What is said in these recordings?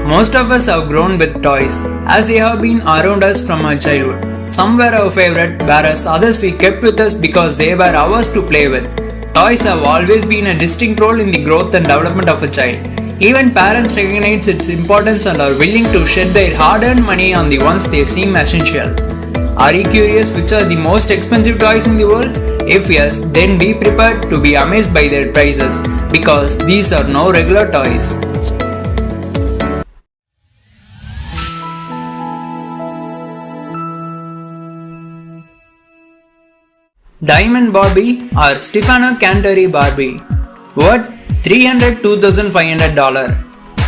Most of us have grown with toys, as they have been around us from our childhood. Some were our favorite, whereas others we kept with us because they were ours to play with. Toys have always been a distinct role in the growth and development of a child. Even parents recognize its importance and are willing to shed their hard-earned money on the ones they seem essential. Are you curious which are the most expensive toys in the world? If yes, then be prepared to be amazed by their prices, because these are no regular toys. Diamond Barbie or Stefano Canteri Barbie. Worth $302,500.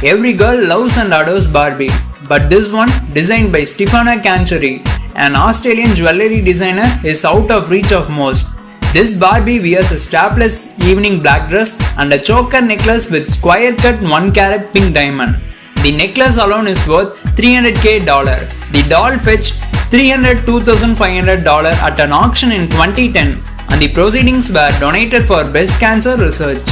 Every girl loves and adores Barbie, but this one, designed by Stefano Canteri, an Australian jewelry designer, is out of reach of most. This Barbie wears a strapless evening black dress and a choker necklace with square-cut 1-carat pink diamond. The necklace alone is worth $300,000. The doll fetched $302,500 at an auction in 2010, and the proceedings were donated for breast cancer research.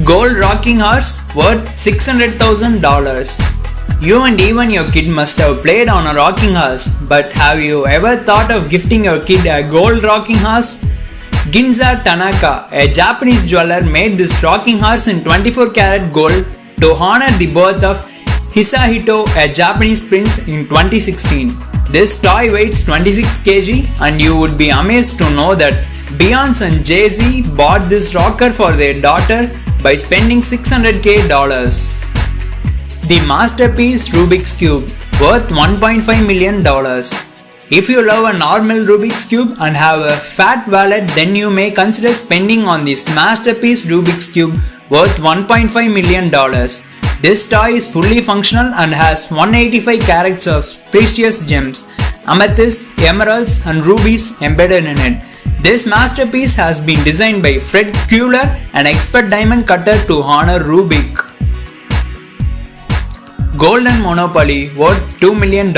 Gold rocking horse worth $600,000. You and even your kid must have played on a rocking horse, but have you ever thought of gifting your kid a gold rocking horse? Ginza Tanaka, a Japanese jeweler, made this rocking horse in 24-karat gold to honor the birth of Hisahito, a Japanese prince, in 2016. This toy weighs 26 kg, and you would be amazed to know that Beyonce and Jay-Z bought this rocker for their daughter by spending $600,000. The masterpiece Rubik's Cube, worth $1.5 million. If you love a normal Rubik's Cube and have a fat wallet, then you may consider spending on this masterpiece Rubik's Cube, worth $1.5 million. This toy is fully functional and has 185 carats of precious gems, amethysts, emeralds and rubies embedded in it. This masterpiece has been designed by Fred Kuehler, an expert diamond cutter, to honor Rubik. Golden Monopoly, worth $2 million.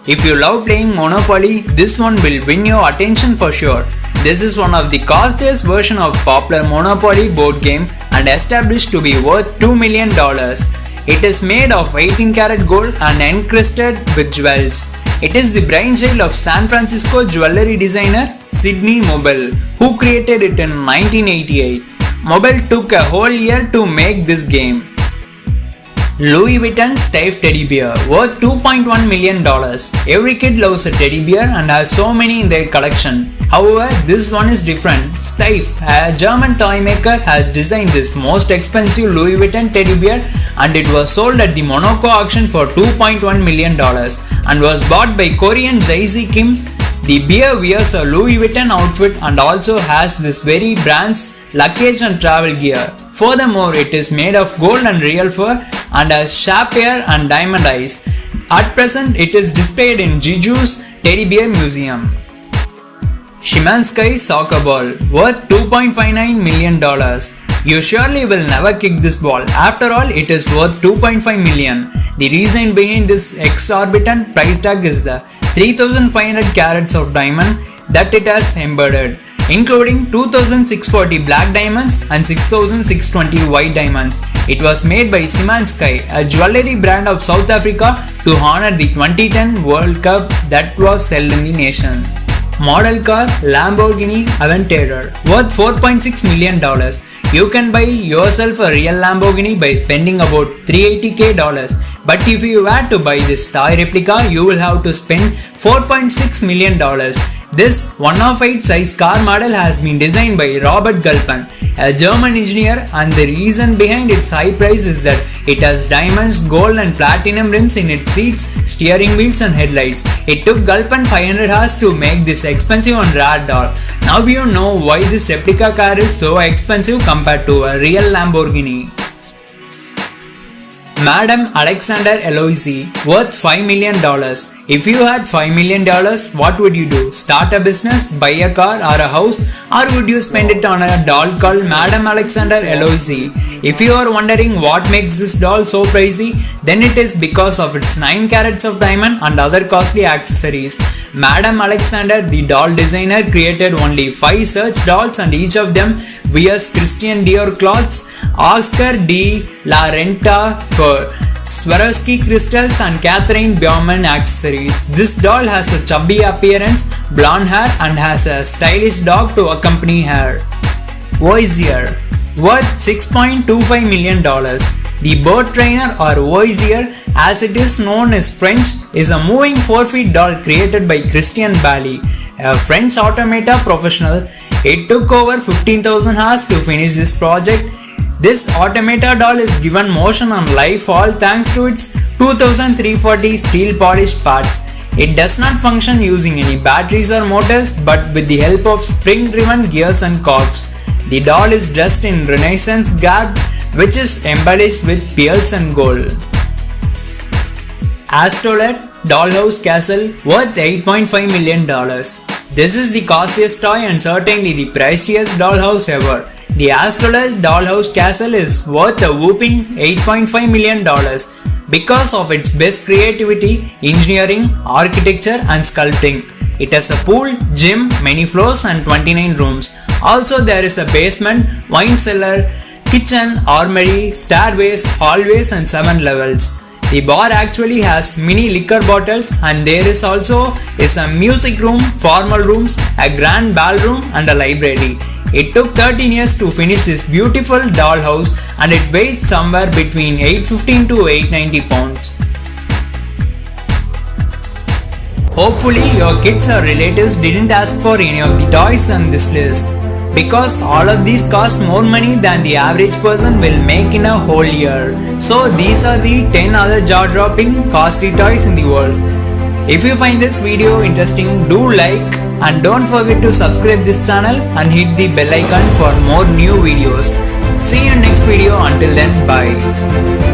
If you love playing Monopoly, this one will win your attention for sure. This is one of the costliest versions of popular Monopoly board game and established to be worth $2 million. It is made of 18-karat gold and encrusted with jewels. It is the brainchild of San Francisco jewelry designer Sidney Mobile, who created it in 1988. Mobile took a whole year to make this game. Louis Vuitton Steiff Teddy Bear, worth $2.1 million. Every kid loves a teddy bear and has so many in their collection. However, this one is different. Steiff, a German toy maker, has designed this most expensive Louis Vuitton teddy bear, and it was sold at the Monaco auction for $2.1 million and was bought by Korean Jay-Z Kim. The bear wears a Louis Vuitton outfit and also has this very brand's luggage and travel gear. Furthermore, it is made of gold and real fur and has sharp hair and diamond eyes. At present, it is displayed in Jeju's Teddy Bear Museum. Szymanski soccer ball, worth $2.59 million. You surely will never kick this ball. After all, it is worth $2.5 million. The reason behind this exorbitant price tag is the 3,500 carats of diamond that it has embedded, including 2,640 black diamonds and 6,620 white diamonds. It was made by Szymanski, a jewelry brand of South Africa, to honor the 2010 World Cup that was held in the nation. Model car Lamborghini Aventador, worth $4.6 million. You can buy yourself a real Lamborghini by spending about $380,000. But if you were to buy this toy replica, you will have to spend $4.6 million. This 1/8 size car model has been designed by Robert Gulpen, a German engineer, and the reason behind its high price is that it has diamonds, gold and platinum rims in its seats, steering wheels and headlights. It took Gulpen 500 hours to make this expensive and rare doll. Now you know why this replica car is so expensive compared to a real Lamborghini. Madame Alexander Eloise, worth $5 million. If you had $5 million, what would you do? Start a business, buy a car or a house, or would you spend it on a doll called Madame Alexander Eloise? If you are wondering what makes this doll so pricey, then it is because of its 9 carats of diamond and other costly accessories. Madame Alexander, the doll designer, created only 5 such dolls and each of them wears Christian Dior clothes, Oscar de la Renta for Swarovski crystals and Catherine Bauman accessories. This doll has a chubby appearance, blonde hair and has a stylish dog to accompany her. Voisier, worth $6.25 million. The bird trainer or Voisier, as it is known in French, is a moving 4-feet doll created by Christian Bally, a French automata professional. It took over 15,000 hours to finish this project. This automata doll is given motion and life all thanks to its 2340 steel polished parts. It does not function using any batteries or motors but with the help of spring driven gears and cogs. The doll is dressed in Renaissance garb which is embellished with pearls and gold. Astolet Dollhouse Castle, worth $8.5 million. This is the costliest toy and certainly the priciest dollhouse ever. The Astolet Dollhouse Castle is worth a whopping $8.5 million because of its best creativity, engineering, architecture and sculpting. It has a pool, gym, many floors and 29 rooms. Also there is a basement, wine cellar, kitchen, armory, stairways, hallways and 7 levels. The bar actually has mini liquor bottles and there is also a music room, formal rooms, a grand ballroom and a library. It took 13 years to finish this beautiful dollhouse and it weighs somewhere between 815 to 890 pounds. Hopefully your kids or relatives didn't ask for any of the toys on this list, because all of these cost more money than the average person will make in a whole year. So these are the 10 other jaw-dropping costly toys in the world. If you find this video interesting, do like and don't forget to subscribe this channel and hit the bell icon for more new videos. See you in next video. Until then, bye.